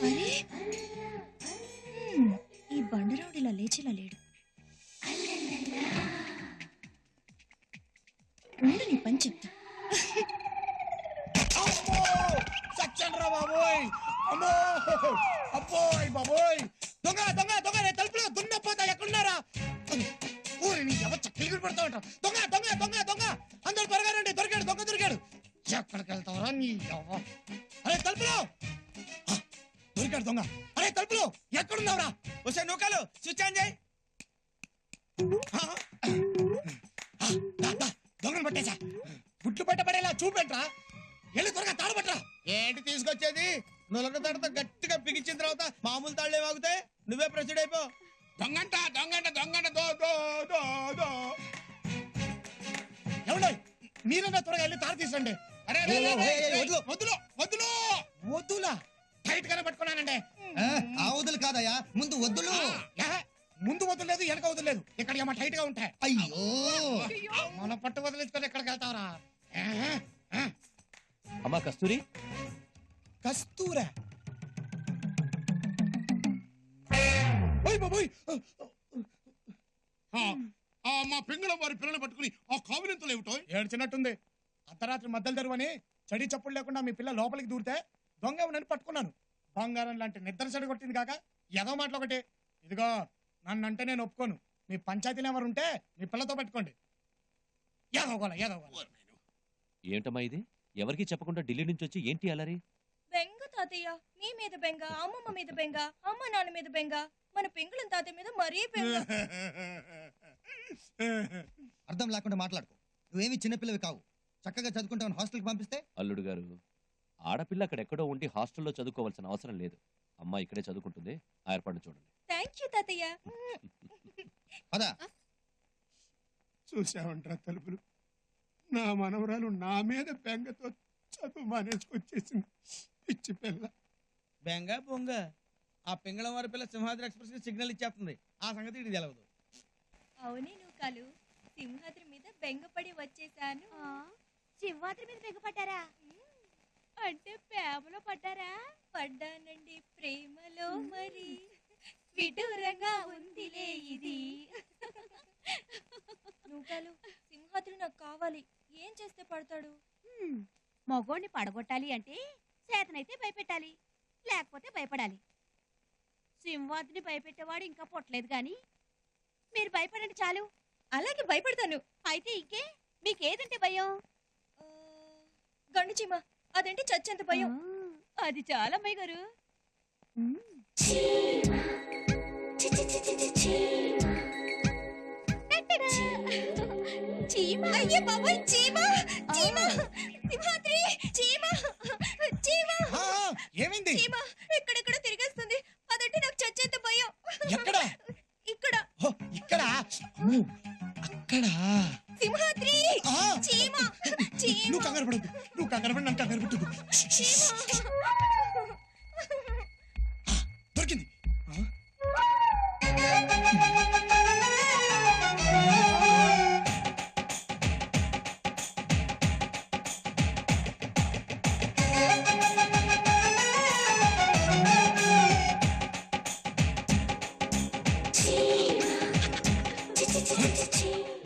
అరే ఈ బండరావుడు ఇలా లేచేలా లేడు. ఉండు నీ పని చెప్తా. దొంగ దొంగ దొంగ తలుపులో దున్నపోతా ఎక్కడున్నారా? ఊరిని ఎవరు చక్కలు పడతా ఉంటావు. దొంగ దొంగ దొంగ దొంగ అందరూ త్వరగా రండి. దొరికాడు దొంగ దొరికాడు. ఎక్కడికి వెళ్తావరా నీ? అరే తలుపులో దొరికాడు దొంగ. అరే తలుపులో ఎక్కడున్నావురా? వస్తే నూకలు స్విచ్ ఆన్ చేయి. దొంగను పట్టేశా. గుట్లు పట్టబడేలా చూపెట్రా. వెళ్ళి త్వరగా తాడు పట్టరా. ఏంటి తీసుకొచ్చేది? నులక తాడుతో గట్టిగా బిగించిన తర్వాత మామూలు తాళ్లే వాగుతాయి. నువ్వే ప్రొసీడ్ అయిపో. దొంగంట దొంగంట దొంగంట దో దో దో దో. ఎవడో మీరన్నా త్వరగా వెళ్ళి తాడు తీసండి. అరే వదులు వదులు వదులు వద్దులా. టైట్ గానే పట్టుకున్నానండి. ఆ వదులు కాదయ్యా, ముందు వద్దులు. ముందు వదలలేదు వెనక వదలలేదు. ఇక్కడ ఏమో టైట్ గా ఉంటాయి. అయ్యో మన పట్టు వదిలేసుకొని ఎక్కడికి వెళ్తావరా? అమ్మా కస్తూరి. కస్తూరా? బాబోయ్ మా పింగళ వారి పిల్లలు పట్టుకుని ఆ కావినంతలు ఏమిటో ఏడ్చినట్టుంది. అర్ధరాత్రి మద్దలు తెరువని చడి చప్పుడు లేకుండా మీ పిల్ల లోపలికి దూరితే దొంగ ఉన్నని పట్టుకున్నాను. బంగారం లాంటి నిద్ర చెడు కొట్టింది కాక ఏదో మాటలు ఒకటి. ఇదిగో నన్ను అంటే నేను ఒప్పుకోను. మీ పంచాయతీలు ఎవరు ఉంటే మీ పిల్లతో పెట్టుకోండి. ఏంటమ్మా ఇది? ఎవరికి చెప్పకుండా ఢిల్లీ నుంచి వచ్చి ఏంటి అలరి? బెంగ తాతయ్య. మీ మీద బెంగ, అమ్మమ్మ మీద బెంగ, అమ్మ నాన్న మీద బెంగ, మన పెంగుళం తాతయ్య మీద మరీ బెంగ. అర్థం లేకుండా మాట్లాడుకో. నువ్వేమి చిన్నపిల్లవి కావు. చక్కగా చదువుకుంటావని హాస్టల్కి పంపిస్తే. అల్లుడు గారు, ఆడపిల్ల అక్కడెక్కడో ఉండి హాస్టల్లో చదువుకోవాల్సిన అవసరం లేదు. అమ్మ ఇక్కడే చదువుకుంటుంది. ఆ ఏర్పాటు చూడండి. థ్యాంక్ యూ తాతయ్య. పదా చూసావంటారా తలుపులు? నా మనవరాలు నా మీద బెంగతో చదువు మానేసుకొచ్చేసింది. పిచ్చి పిల్ల. బెంగ బొంగ. ఆ పింగళం వారి పిల్ల సింహాద్రి ఎక్స్ప్రెస్ కి సిగ్నల్ ఇచ్చేస్తుంది. ఆ సంగతి ఇది తెలవదు. అవునే నూకాలు, సింహాద్రి మీద బెంగపడి వచ్చేసాను. సింహాద్రి మీద బెంగపడ్డారా? అంటే ప్రేమలో పడ్డారా? పడ్డానండి ప్రేమలో. మరి విడూరంగా ఉందిలే ఇది. నూకాలు, సింహాద్రి నాకు కావాలి. ఏం చేస్తే పడతాడు? మగోడిని పడగొట్టాలి అంటే చేతనైతే భయపెట్టాలి, లేకపోతే భయపడాలి. సింహాద్రిని భయపెట్టేవాడు ఇంకా పుట్టలేదు గాని మీరు భయపడండి చాలు. అలాగే భయపడతాను. అయితే ఇంకే మీకేదంటే భయం? గండు చీమ. అదేంటి చచ్చేంత భయం. అది చాలా అమ్మాయి గారు. చీమ. అయ్యే బాబోయ్, చీమ చీమ. సింహాద్రి చీమ చీమ. ఏమైంది? చీమ ఎక్కడెక్కడ తిరిగేస్తుంది. అదంటే నాకు చచ్చేంత భయం. ఎక్కడ? ఇక్కడ. ఇక్కడ అక్కడ సింహాద్రి చీమ చీమ. నువ్వు కంగారు పడదు. నువ్వు కంగారు పడి నన్ను కంగారు పెట్టు. దొరికింది.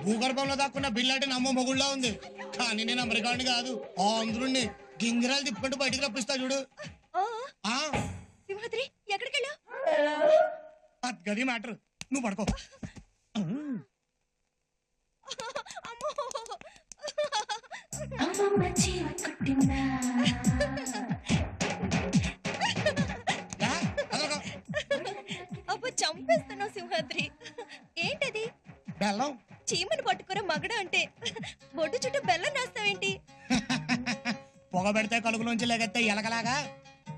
భూగర్భంలో దాక్కున్న బిల్లాంటి నమ్మ మొగుళ్ళ ఉంది. కానీ నేను అమెరికాని కాదు, ఆంధ్రుణ్ణి. గింగిరాలు తిప్పుకుంటూ బయటికి రప్పిస్తా చూడు. సింహాద్రి ఎక్కడికి వెళ్ళా? గది మ్యాటర్. నువ్వు పడుకో. అబ్బో చంపేస్తున్నావు సింహాద్రి. ఏంటది? బెల్లం. చీమను పట్టుకున్న మగడ అంటే బొడ్డు చుట్టూ బెల్లం రాస్తావేంటి? పొగ పెడితే కలుగులోంచి లేకెత్తే ఎలగలాగా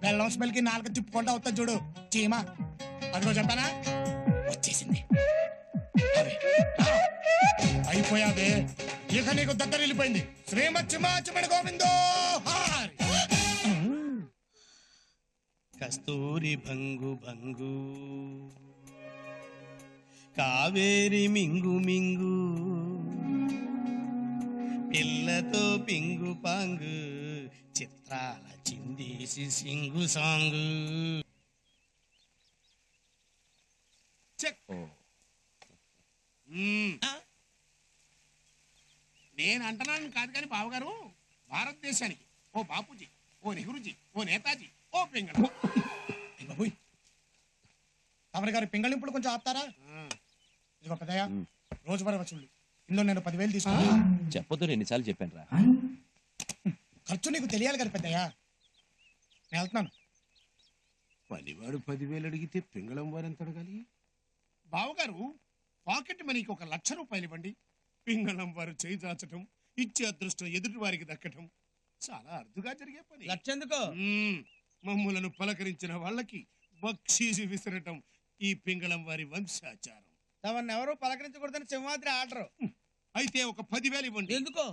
బెల్లం స్మెల్ కి నాలుగు తిప్పుకుంటా వస్తా చూడు చీమ. అదిగో చెప్పానా? వచ్చేసింది. అయిపోయావే. ఇక నీకు దగ్గర వెళ్ళిపోయింది. శ్రీమచ్చిమాచిమడి గోవిందో. కస్తూరి భంగు భంగు, కావేరి మింగు మింగు, పిల్లతో పింగు పాంగు. చిత్రాల చిందేసి సింగు సాంగు. ఓ, నేను అంటున్నాను కాదు కానీ బావగారు, భారతదేశానికి ఓ బాపూజీ, ఓ నెహ్రూజీ, ఓ నేతాజీ, ఓ పింగళ. బాబోయ్, తమరి గారి పింగళింపులు కొంచెం ఆపుతారా? ఇదిగో పెద్దయ్య, రోజువారీ వసూళ్ళు ఇందులో నేను 10,000 తీసుకున్నా. చెప్పొద్దు ఎన్నిసార్లు చెప్పాను రా. ఖర్చు నీకు తెలియాలి కదా పెద్దయ్య. నేను వెళ్తున్నాను. పనివాడు 10,000 అడిగితే పింగళం వారు ఎంత అడగాలి? బావగారు, పాకెట్ మనీకి 1,00,000 రూపాయలు ఇవ్వండి. పింగళం వారు చేయి దాచటం, ఇచ్చే అదృష్టం ఎదుటి వారికి దక్కటం చాలా అరుదుగా జరిగే పని. లక్షెందుకో? మమ్ములను పలకరించిన వాళ్ళకి బక్షీసు విసరటం ఈ పింగళం వారి వంశాచారం. తమను ఎవరు పలకరించకూడదని సింహాద్రి ఆర్డర్. అయితే ఒక 10,000 ఇవ్వండి. ఎందుకో?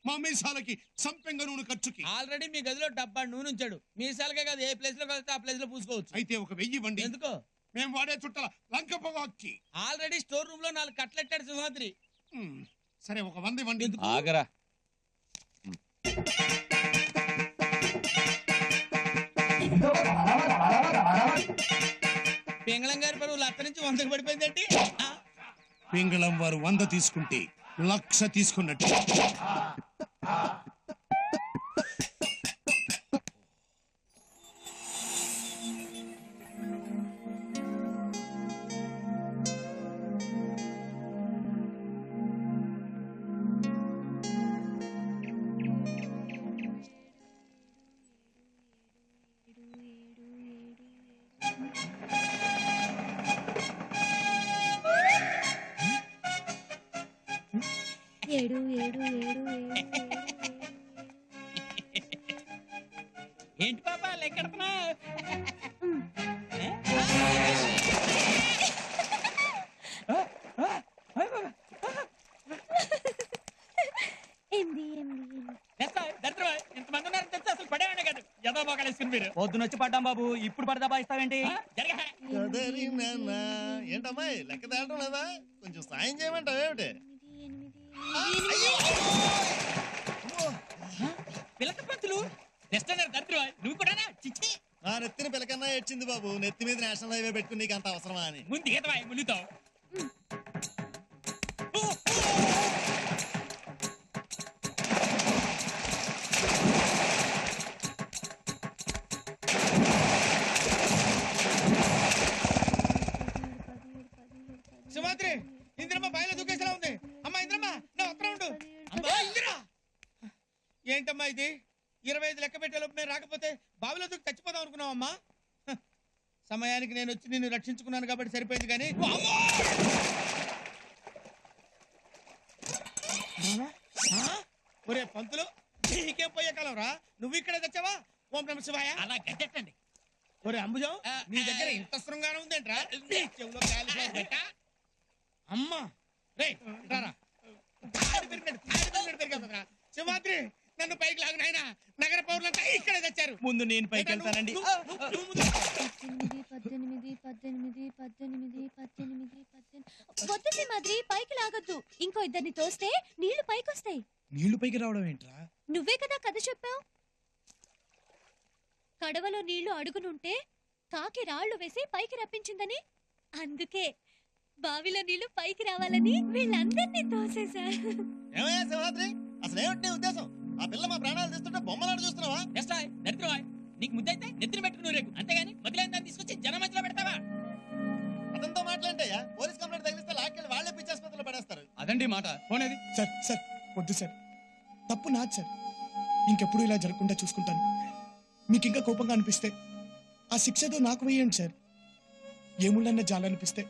మా మీసాలకి సంపెంగ నూనె ఖర్చుకి. ఆల్రెడీ మీ గదిలో డబ్బా నూనె ఉంచాడు. మీసాలకే కాదు, ఏ ప్లేస్ లో కలిస్తే ఆ ప్లేస్ లో పూసుకోవచ్చు. అయితే ఒక 1000 ఇవ్వండి. ఎందుకో? మేము వాడే చుట్టల లంక పొగాక్కి. ఆల్రెడీ స్టోర్ రూమ్ లో 4 కట్లెట్టాడు సింహాద్రి. సరే ఒక 100 ఇవ్వండి. ఆగరా. పింగళం గారి పరువు 1,00,000 నుంచి 100కి పడిపోయిందంటే పింగళం వారు 100 తీసుకుంటే 1,00,000 తీసుకున్నట్టు. ఏంటి పాప లెక్కెడుతున్నా? ఇంతమంది ఉన్నారు తెలిసి అసలు పడేవాడే కాదు. ఎదో మొక్కలేసుకుని మీరు పొద్దునొచ్చి పడ్డాం బాబు, ఇప్పుడు పడదా బాయిస్తావేంటి? ఏంటమ్మాయి లెక్క తేలటం లేదా? కొంచెం సాయం చేయమంటావు ఏమిటి? పిల్లక పంతులు దరిద్రమా నువ్వు కూడా చిచ్చి. నా నెత్తిన పిలకన్నా ఏడ్చింది బాబు. నెత్తి మీద నేషనల్ హైవే పెట్టుకుని నీకు అంత అవసరమా అని. ముందు ఈతవా ములుగుతావు. సుమాత్రి, ఇంద్రమ్మ బాయిలో దూకేసేలా ఉంది. అమ్మా ఇంద్రమ్మ, నా ఉత్తరం ఉండు. అమ్మా ఇందిరా, ఏంటమ్మా ఇది? 25 లెక్క పెట్టేలోపు నేను రాకపోతే బావిలో దూకి చచ్చిపోదాం అనుకున్నావమ్మా. సమయానికి నేను వచ్చి నిన్ను రక్షించుకున్నాను కాబట్టి సరిపోయింది. కానీ ఒరే పంతులు, నీకేం పోయే కాలం రా. నువ్వు ఇక్కడే తెచ్చావా? ఓం నమ శివాయ. అలా గట్టెట్టండి. ఒరే అంబుజం, నీ దగ్గర ఇంత శృంగారం ఉందేంట్రా? చెవులో కాలిపోయిందట. అమ్మా రే రారా. సింహాద్రి, నన్ను పైకి లాగు నాయనా. నగర పౌరులంతా ఇక్కడే తెచ్చారు. ముందు నేను పైకి వెళ్తానండి. 18 వద్దండి మాదిరి, పైకి లాగొద్దు. ఇంకో ఇద్దరిని తోస్తే నీళ్లు పైకొస్తాయి. నీళ్లు పైకి రావడం ఏంట్రా? నువ్వే కదా కథ చెప్పావు. కడవలో నీళ్లు అడుగునుంటే కాకి రాళ్లు వేసి పైకి రప్పించిందని. అందుకే బావిలో నీళ్లు పైకి రావాలని వీళ్ళందరినీ తోసేశా. ఏమయ్యా సింహాద్రి, అసలు ఏమిటి నీ ఉద్దేశం? ఆ పిల్ల మా ప్రాణాలు తీస్తుంటే బొమ్మలాడు చూస్తున్నావా? దరిద్రమా, నీకు ముద్దైతే నెత్తిన పెట్టుకుని రేపు, అంతేగాని మొదలైన దాన్ని తీసుకొచ్చి జనం మధ్యలో పెడతావా? అతనితో మాట్లాంటయ్యా, పోలీస్ కంప్లైంట్ తగిలిస్తే లాక్కెళ్ళి వాళ్ళే పిచ్చాసుపత్రిలో పడేస్తారు. అదండి మాట. పోనేది సార్ సార్ వద్దు సార్, తప్పు నాది సార్. ఇంకెప్పుడు ఇలా జరగకుండా చూసుకుంటాను. మీకు ఇంకా కోపంగా అనిపిస్తే ఆ శిక్షతో నాకు వేయండి సార్. ఏముళ్ళన్న జాలనిపిస్తే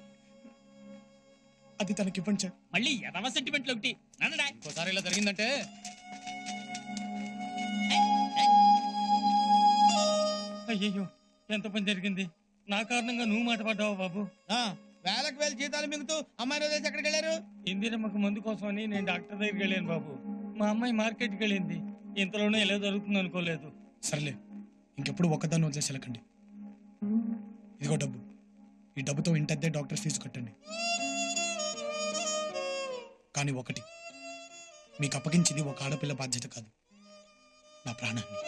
అది తనకివ్వండి సార్. మళ్ళీ ఎదవ సెంటిమెంట్లు ఒకటి నన్నడా. ఇంకోసారి ఇలా జరిగిందంటే అయ్యయ్యో, ఎంత పని జరిగింది. నా కారణంగా నువ్వు మాట పడ్డావు బాబు. వేలకు వేల జీతాలు మింగుతూ అమ్మాయి రోజు ఎక్కడికి వెళ్ళారు? ఇందిరమ్మకు మందు కోసమని నేను డాక్టర్ దగ్గరికి వెళ్ళాను బాబు. మా అమ్మాయి మార్కెట్కి వెళ్ళింది. ఇంతలోనే ఎలా జరుగుతుంది అనుకోలేదు. సర్లే, ఇంకెప్పుడు ఒక్కదాన్ని వదిలేసి వెళ్ళకండి. ఇదిగో డబ్బు. ఈ డబ్బుతో ఇంటద్దే డాక్టర్ ఫీజు కట్టండి. కానీ ఒకటి, మీకు అప్పగించింది ఒక ఆడపిల్ల బాధ్యత కాదు, నా ప్రాణాన్ని.